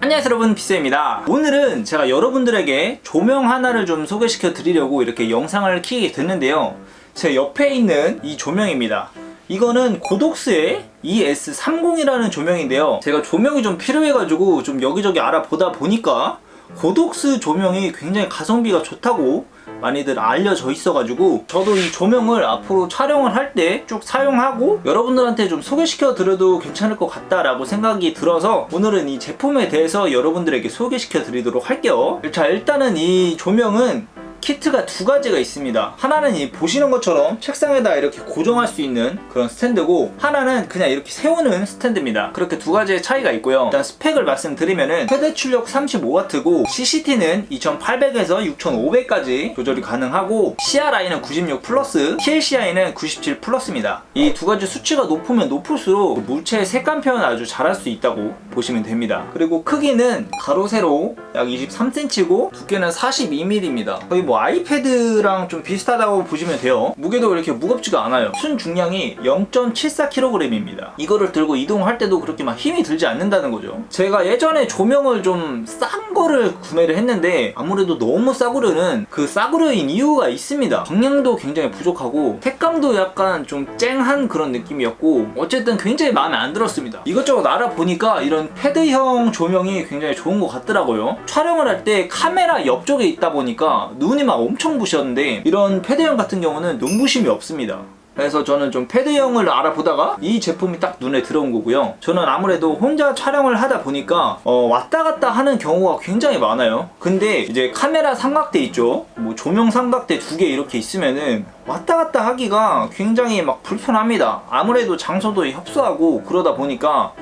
안녕하세요 여러분, 비쌤입니다. 오늘은 제가 여러분들에게 조명 하나를 좀 소개시켜 드리려고 이렇게 영상을 켜게 됐는데요, 제 옆에 있는 이 조명입니다. 이거는 고독스의 ES30이라는 조명인데요, 제가 조명이 좀 필요해가지고 좀 여기저기 알아보다 보니까 고독스 조명이 굉장히 가성비가 좋다고 많이들 알려져 있어가지고 저도 이 조명을 앞으로 촬영을 할 때 쭉 사용하고 여러분들한테 좀 소개시켜 드려도 괜찮을 것 같다라고 생각이 들어서 오늘은 이 제품에 대해서 여러분들에게 소개시켜 드리도록 할게요. 자, 일단은 이 조명은 키트가 두 가지가 있습니다. 하나는 이 보시는 것처럼 책상에다 이렇게 고정할 수 있는 그런 스탠드고, 하나는 그냥 이렇게 세우는 스탠드입니다. 그렇게 두 가지의 차이가 있고요. 일단 스펙을 말씀드리면은 최대 출력 35W고 CCT는 2800에서 6500까지 조절이 가능하고, CRI는 96 플러스, TLCI는 97 플러스입니다. 이 두 가지 수치가 높으면 높을수록 물체의 색감 표현을 아주 잘할 수 있다고 보시면 됩니다. 그리고 크기는 가로 세로 약 23cm고 두께는 42mm입니다. 거의 뭐 아이패드랑 좀 비슷하다고 보시면 돼요. 무게도 이렇게 무겁지가 않아요. 순 중량이 0.74kg입니다. 이거를 들고 이동할 때도 그렇게 막 힘이 들지 않는다는 거죠. 제가 예전에 조명을 좀 싼 거를 구매를 했는데 아무래도 너무 싸구려는 그 싸구려인 이유가 있습니다. 방향도 굉장히 부족하고 색감도 약간 좀 쨍한 그런 느낌이었고, 어쨌든 굉장히 마음에 안 들었습니다. 이것저것 알아보니까 이런 패드형 조명이 굉장히 좋은 것 같더라고요. 촬영을 할 때 카메라 옆쪽에 있다 보니까 눈이 막 엄청 부셨는데 이런 패드형 같은 경우는 눈부심이 없습니다. 그래서 저는 좀 패드형을 알아보다가 이 제품이 딱 눈에 들어온 거고요. 저는 아무래도 혼자 촬영을 하다 보니까 왔다 갔다 하는 경우가 굉장히 많아요. 근데 이제 카메라 삼각대 있죠, 뭐 조명 삼각대 두 개 이렇게 있으면은 왔다 갔다 하기가 굉장히 막 불편합니다. 아무래도 장소도 협소하고 그러다 보니까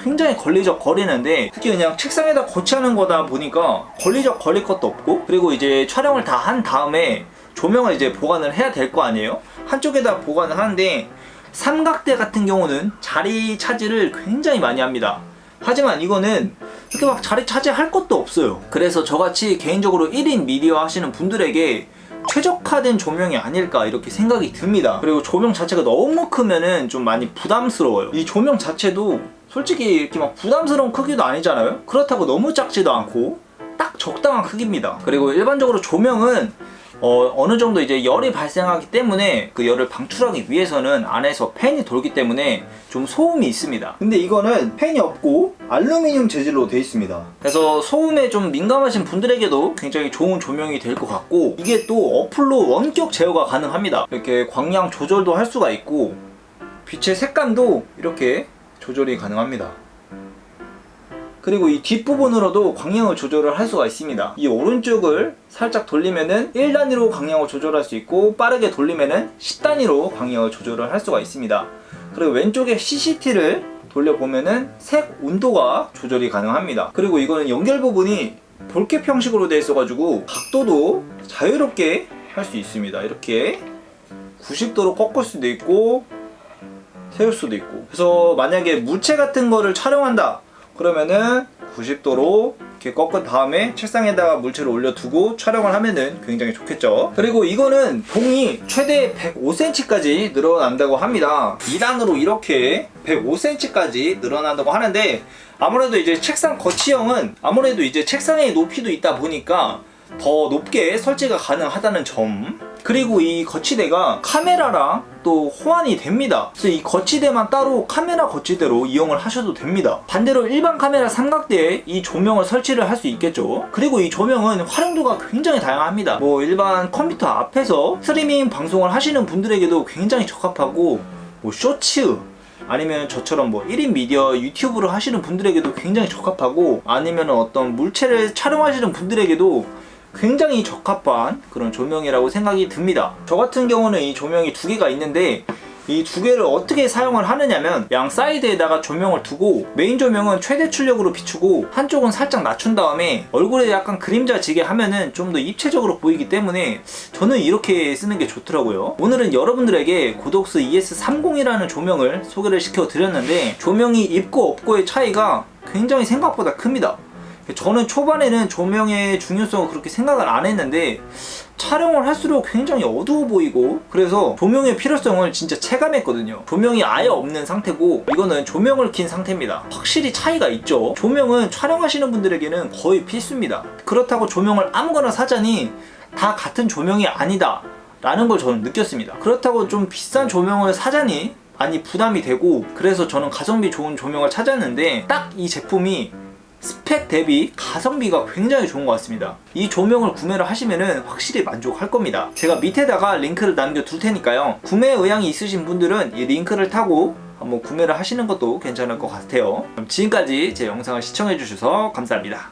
굉장히 걸리적 거리는데, 특히 그냥 책상에다 거치하는 거다 보니까 걸리적 거릴 것도 없고, 그리고 이제 촬영을 다 한 다음에 조명을 이제 보관을 해야 될 거 아니에요. 한쪽에다 보관을 하는데 삼각대 같은 경우는 자리 차지를 굉장히 많이 합니다. 하지만 이거는 이렇게 막 자리 차지할 것도 없어요. 그래서 저같이 개인적으로 1인 미디어 하시는 분들에게 최적화된 조명이 아닐까 이렇게 생각이 듭니다. 그리고 조명 자체가 너무 크면은 좀 많이 부담스러워요. 이 조명 자체도 솔직히 이렇게 막 부담스러운 크기도 아니잖아요. 그렇다고 너무 작지도 않고 딱 적당한 크기입니다. 그리고 일반적으로 조명은 어느 정도 이제 열이 발생하기 때문에 그 열을 방출하기 위해서는 안에서 팬이 돌기 때문에 좀 소음이 있습니다. 근데 이거는 팬이 없고 알루미늄 재질로 되어 있습니다. 그래서 소음에 좀 민감하신 분들에게도 굉장히 좋은 조명이 될 것 같고, 이게 또 어플로 원격 제어가 가능합니다. 이렇게 광량 조절도 할 수가 있고 빛의 색감도 이렇게 조절이 가능합니다. 그리고 이 뒷부분으로도 광량을 조절을 할 수가 있습니다. 이 오른쪽을 살짝 돌리면은 1단위로 광량을 조절할 수 있고, 빠르게 돌리면은 10단위로 광량을 조절을 할 수가 있습니다. 그리고 왼쪽에 CCT를 돌려보면은 색 온도가 조절이 가능합니다. 그리고 이거는 연결 부분이 볼캡 형식으로 되어 있어가지고 각도도 자유롭게 할 수 있습니다. 이렇게 90도로 꺾을 수도 있고 세울 수도 있고. 그래서 만약에 물체 같은 거를 촬영한다 그러면은 90도로 이렇게 꺾은 다음에 책상에다가 물체를 올려두고 촬영을 하면은 굉장히 좋겠죠. 그리고 이거는 봉이 최대 105cm까지 늘어난다고 합니다. 2단으로 이렇게 105cm까지 늘어난다고 하는데, 아무래도 이제 책상 거치형은 아무래도 이제 책상의 높이도 있다 보니까 더 높게 설치가 가능하다는 점, 그리고 이 거치대가 카메라랑 또 호환이 됩니다. 그래서 이 거치대만 따로 카메라 거치대로 이용을 하셔도 됩니다. 반대로 일반 카메라 삼각대에 이 조명을 설치를 할 수 있겠죠. 그리고 이 조명은 활용도가 굉장히 다양합니다. 뭐 일반 컴퓨터 앞에서 스트리밍 방송을 하시는 분들에게도 굉장히 적합하고, 뭐 쇼츠 아니면 저처럼 뭐 1인 미디어 유튜브를 하시는 분들에게도 굉장히 적합하고, 아니면 어떤 물체를 촬영하시는 분들에게도 굉장히 적합한 그런 조명이라고 생각이 듭니다. 저 같은 경우는 이 조명이 두 개가 있는데, 이 두 개를 어떻게 사용을 하느냐면, 양 사이드에다가 조명을 두고 메인 조명은 최대 출력으로 비추고 한쪽은 살짝 낮춘 다음에 얼굴에 약간 그림자 지게 하면은 좀 더 입체적으로 보이기 때문에 저는 이렇게 쓰는 게 좋더라고요. 오늘은 여러분들에게 고독스 ES30이라는 조명을 소개를 시켜 드렸는데, 조명이 있고 없고의 차이가 굉장히 생각보다 큽니다. 저는 초반에는 조명의 중요성을 그렇게 생각을 안 했는데 촬영을 할수록 굉장히 어두워 보이고, 그래서 조명의 필요성을 진짜 체감했거든요. 조명이 아예 없는 상태고 이거는 조명을 킨 상태입니다. 확실히 차이가 있죠. 조명은 촬영하시는 분들에게는 거의 필수입니다. 그렇다고 조명을 아무거나 사자니 다 같은 조명이 아니다 라는 걸 저는 느꼈습니다. 그렇다고 좀 비싼 조명을 사자니 많이 부담이 되고, 그래서 저는 가성비 좋은 조명을 찾았는데 딱 이 제품이 스펙 대비 가성비가 굉장히 좋은 것 같습니다. 이 조명을 구매를 하시면은 확실히 만족할 겁니다. 제가 밑에다가 링크를 남겨둘 테니까요, 구매 의향이 있으신 분들은 이 링크를 타고 한번 구매를 하시는 것도 괜찮을 것 같아요. 그럼 지금까지 제 영상을 시청해 주셔서 감사합니다.